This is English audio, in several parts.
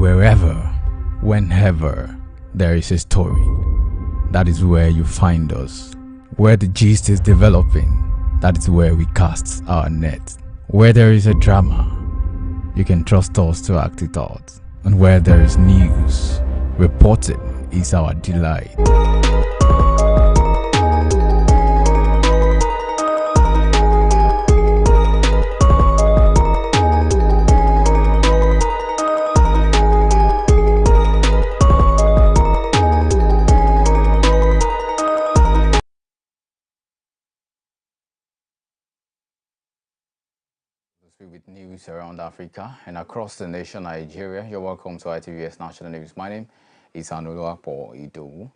Wherever, whenever there is a story, that is where you find us. Where the gist is developing, that is where we cast our net. Where there is a drama, you can trust us to act it out. And where there is news, reporting is our delight. With news around Africa and across the nation Nigeria. You're welcome to ITVS National News. My name is Anuluapo Idowu.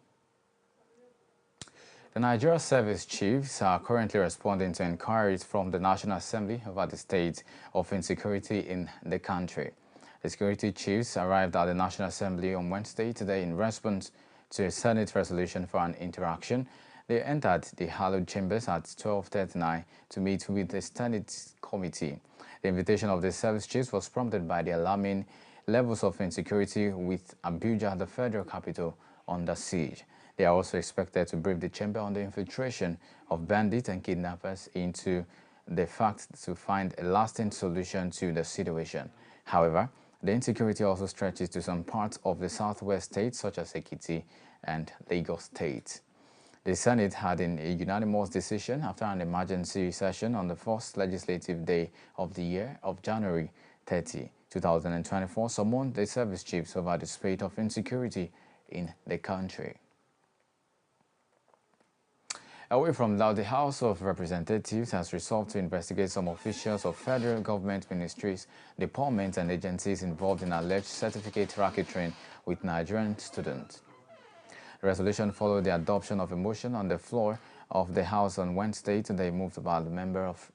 The Nigeria Service Chiefs are currently responding to inquiries from the National Assembly about the state of insecurity in the country. The security chiefs arrived at the National Assembly on Wednesday today in response to a Senate resolution for an interaction. They entered the hallowed chambers at 12:39 to meet with the Senate committee. The invitation of the service chiefs was prompted by the alarming levels of insecurity with Abuja, the federal capital, under siege. They are also expected to brief the chamber on the infiltration of bandits and kidnappers into the fact to find a lasting solution to the situation. However, the insecurity also stretches to some parts of the southwest states such as Ekiti and Lagos State. The Senate had in a unanimous decision after an emergency session on the first legislative day of the year of January 30, 2024, summoned the service chiefs over the spate of insecurity in the country. Away from that, the House of Representatives has resolved to investigate some officials of federal government ministries, departments, and agencies involved in alleged certificate racketeering with Nigerian students. The resolution followed the adoption of a motion on the floor of the House on Wednesday. Today moved by the member of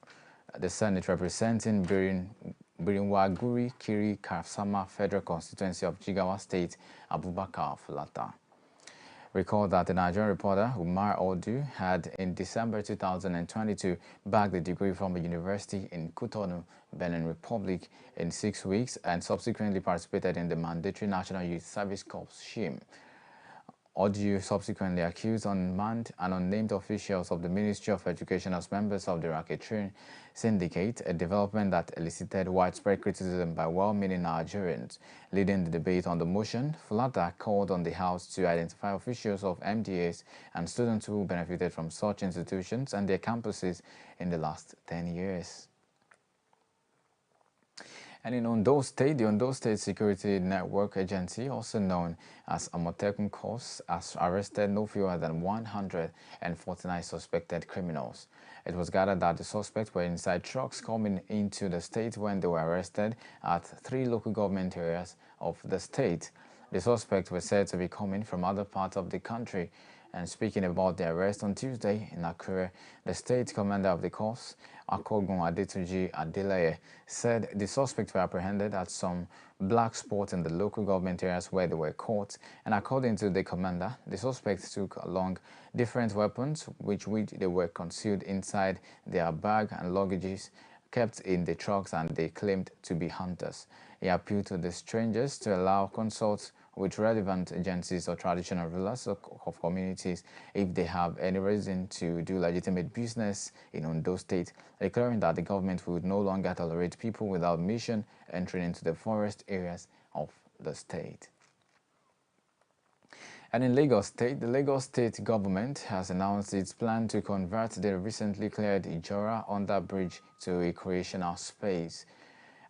the Senate representing Birinwaguri Kiri Kasama Federal Constituency of Jigawa State, Abubakar Fulata. Recall that the Nigerian reporter Umar Odu had in December 2022 bagged a degree from a university in Cotonou, Benin Republic in 6 weeks and subsequently participated in the mandatory National Youth Service Corps scheme. Odu subsequently accused unmanned and unnamed officials of the Ministry of Education as members of the racketeering syndicate, a development that elicited widespread criticism by well-meaning Nigerians. Leading the debate on the motion, Fulata called on the House to identify officials of MDAs and students who benefited from such institutions and their campuses in the last 10 years. And in Ondo State, the Ondo State Security Network Agency, also known as Amotekun Corps, has arrested no fewer than 149 suspected criminals. It was gathered that the suspects were inside trucks coming into the state when they were arrested at 3 local government areas of the state. The suspects were said to be coming from other parts of the country. And speaking about the arrest on Tuesday in Akure, the state commander of the corps, Akogun Adetuji Adeleye, said the suspects were apprehended at some black spots in the local government areas where they were caught. And according to the commander, the suspects took along different weapons which they were concealed inside their bag and luggages kept in the trucks, and they claimed to be hunters. He appealed to the strangers to allow consults with relevant agencies or traditional rulers of communities if they have any reason to do legitimate business in Ondo State, declaring that the government would no longer tolerate people without mission entering into the forest areas of the state. And in Lagos State, the Lagos State government has announced its plan to convert the recently cleared Ijora under bridge to a recreational space.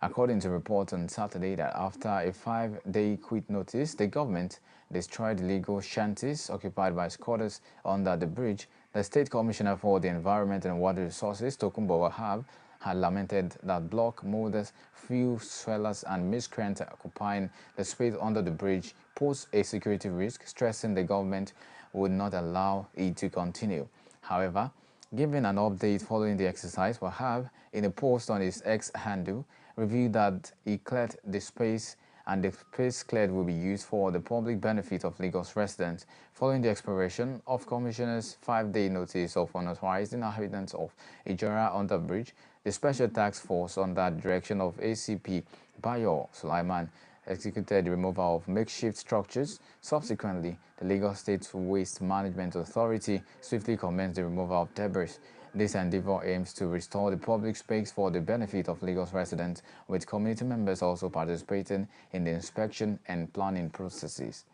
According to reports on Saturday that after a 5-day quit notice, the government destroyed illegal shanties occupied by squatters under the bridge. The State Commissioner for the Environment and Water Resources, Tokunbo Wahab, had lamented that block molders, fuel swellers, and miscreants occupying the space under the bridge pose a security risk, stressing the government would not allow it to continue. However, giving an update following the exercise, Wahab, in a post on his X handle, revealed that he cleared the space and the space cleared will be used for the public benefit of Lagos residents. Following the expiration of Commissioner's 5-day notice of unauthorized inhabitants of Ijora under bridge, the Special Task Force under the direction of ACP Bayo Sulaiman executed the removal of makeshift structures. Subsequently, the Lagos State Waste Management Authority swiftly commenced the removal of debris. This endeavor aims to restore the public space for the benefit of Lagos residents, with community members also participating in the inspection and planning processes.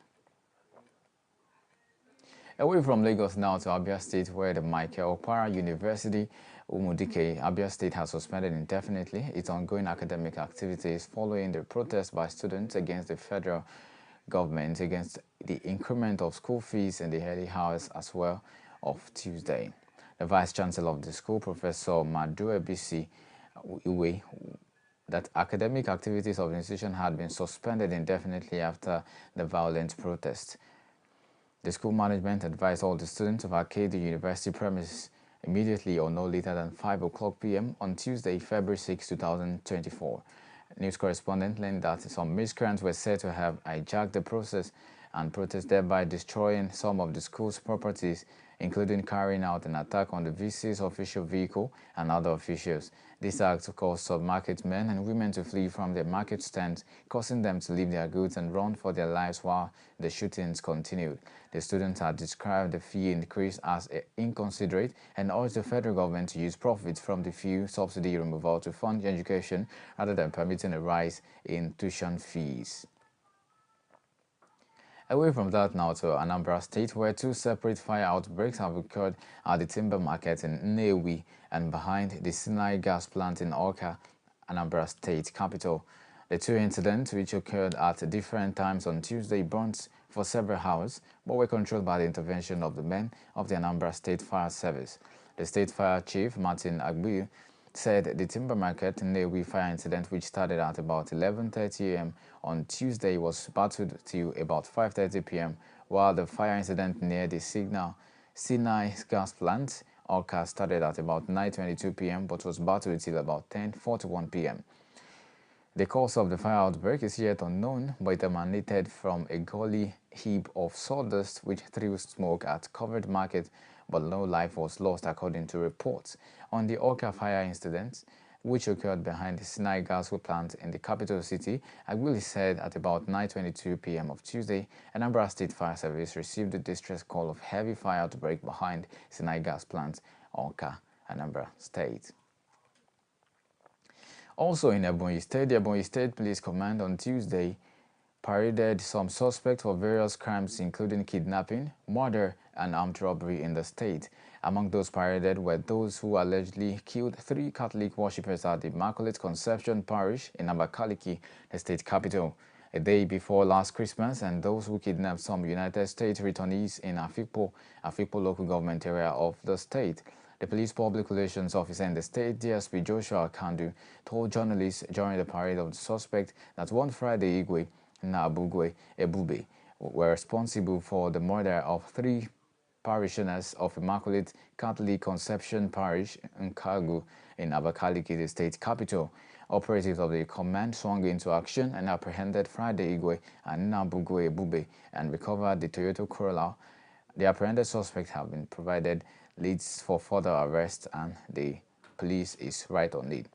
Away from Lagos now to Abia State, where the Michael Okpara University, Umudike, Abia State has suspended indefinitely its ongoing academic activities following the protest by students against the federal government against the increment of school fees in the early hours as well of Tuesday. The Vice Chancellor of the school, Professor Madu Ebisi Iwe, that academic activities of the institution had been suspended indefinitely after the violent protest. The school management advised all the students to vacate the university premises immediately or no later than 5 o'clock p.m. on Tuesday, February 6, 2024. News correspondent learned that some miscreants were said to have hijacked the process and protest, thereby destroying some of the school's properties, including carrying out an attack on the VC's official vehicle and other officials. This act caused some market men and women to flee from their market stands, causing them to leave their goods and run for their lives while the shootings continued. The students had described the fee increase as inconsiderate and urged the federal government to use profits from the fuel subsidy removal to fund education rather than permitting a rise in tuition fees. Away from that now to Anambra State, where two separate fire outbreaks have occurred at the timber market in Nnewi and behind the Sinai gas plant in Awka, Anambra State capital. The two incidents, which occurred at different times on Tuesday, burned for several hours, but were controlled by the intervention of the men of the Anambra State Fire Service. The State Fire Chief, Martin Agbu, said the timber market Nnewi fire incident, which started at about 11:30 a.m. on Tuesday, was battled till about 5:30 p.m., while the fire incident near the Sinai gas plant, Awka, started at about 9:22 p.m. but was battled till about 10:41 p.m. The cause of the fire outbreak is yet unknown, but it emanated from a gully heap of sawdust which threw smoke at covered market, but no life was lost according to reports. On the Awka fire incident, which occurred behind the Sinai gas plant in the capital city, Agbili said at about 9:22 p.m. of Tuesday, Anambra State Fire Service received a distress call of heavy fire outbreak behind Sinai gas plant, Awka, Anambra State. Also in Ebonyi State, the Ebonyi State Police Command on Tuesday paraded some suspects for various crimes including kidnapping, murder, and armed robbery in the state. Among those paraded were those who allegedly killed 3 Catholic worshippers at the Immaculate Conception Parish in Abakaliki, the state capital, a day before last Christmas, and those who kidnapped some United States returnees in Afikpo local government area of the state. The police public relations officer in the state, DSP Joshua Kandu, told journalists during the parade of the suspect that one Friday Igwe Nabugwe Ebube were responsible for the murder of 3 parishioners of Immaculate Catholic Conception Parish in Kagu in Abakaliki, the state capital. Operatives of the command swung into action and apprehended Friday Igwe and Nabugwe Ebube and recovered the Toyota Corolla. The apprehended suspects have been provided leads for further arrest, and the police is right on it.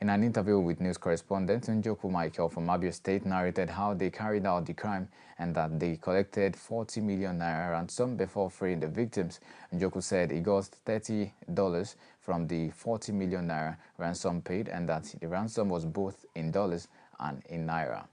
In an interview with news correspondent Njoku Michael from Abia State, narrated how they carried out the crime and that they collected 40 million naira ransom before freeing the victims. Njoku said he got $30 from the 40 million naira ransom paid and that the ransom was both in dollars and in naira.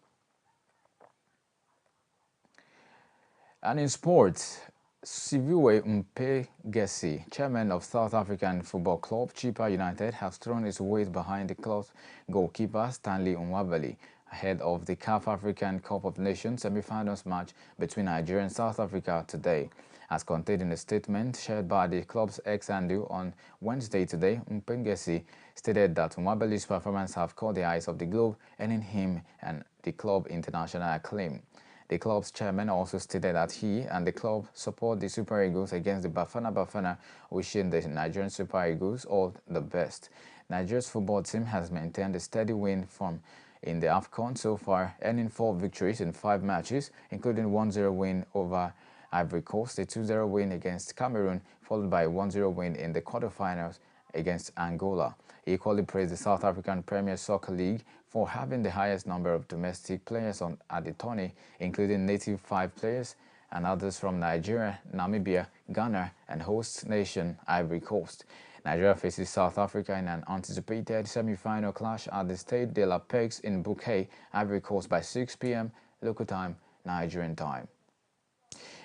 And in sports, Siviwe Mpegesi, chairman of South African football club Chippa United, has thrown his weight behind the club's goalkeeper Stanley Nwabali ahead of the CAF African Cup of Nations semi-finals match between Nigeria and South Africa today. As contained in a statement shared by the club's ex-handle on Wednesday today, Mpegesi stated that Nwabali's performance have caught the eyes of the globe, earning him and the club international acclaim. The club's chairman also stated that he and the club support the Super Eagles against the Bafana, wishing the Nigerian Super Eagles all the best. Nigeria's football team has maintained a steady win form in the AFCON so far, earning 4 victories in 5 matches, including a 1-0 win over Ivory Coast, a 2-0 win against Cameroon, followed by a 1-0 win in the quarterfinals against Angola. He equally praised the South African Premier Soccer League for having the highest number of domestic players at the tourney, including native 5 players and others from Nigeria, Namibia, Ghana, and host nation Ivory Coast. Nigeria faces South Africa in an anticipated semi-final clash at the Stade de la Paix in Bouquet, Ivory Coast by 6 p.m. local time, Nigerian time.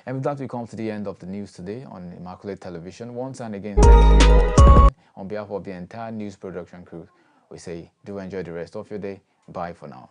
And with that, we come to the end of the news today on Immaculate Television. Once and again, thank you for joining. On behalf of the entire news production crew, we say do enjoy the rest of your day. Bye for now.